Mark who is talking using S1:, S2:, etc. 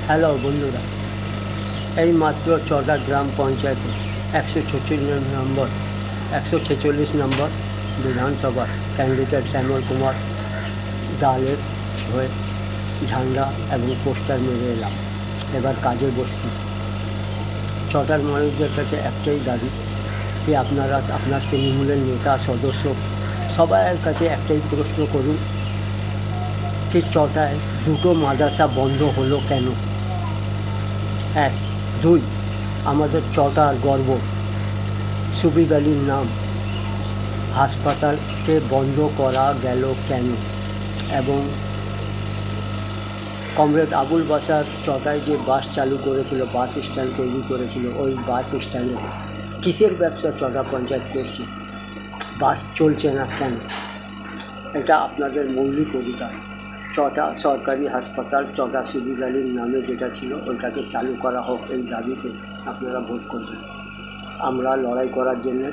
S1: Hello বন্ধুরা, এই মাত্র চটা গ্রাম পঞ্চায়েতে 146 নম্বর বিধানসভার ক্যান্ডিডেট শ্যামল কুমার দালের হয়ে ঝান্ডা এবং পোস্টার মেরে এলাম। এবার কাজে বসছি। চটার মানুষদের কাছে একটাই দাবি যে আপনারা আপনার তৃণমূলের নেতা সদস্য সবার কাছে একটাই প্রশ্ন করুন যে চটায় দুটো মাদ্রাসা বন্ধ হলো কেন। 1, 2, আমাদের চটার গর্ব সুবিদ আলীর নাম হাসপাতালকে বন্ধ করা গেল কেন, এবং কমরেড আবুল বাসার চটায় যে বাস চালু করেছিল, বাস স্ট্যান্ড তৈরি করেছিল, ওই বাস স্ট্যান্ডে কিসের ব্যবসা চটা পঞ্চায়েত করছে, বাস চলছে না কেন। এটা আপনাদের মৌলিক অধিকার। চটা সরকারি হাসপাতাল চটা সুবিদ আলীর নামে যেটা ছিল ওইটাকে চালু করা হোক, এই দাবিতে আপনারা ভোট করবেন। আমরা লড়াই করার জন্য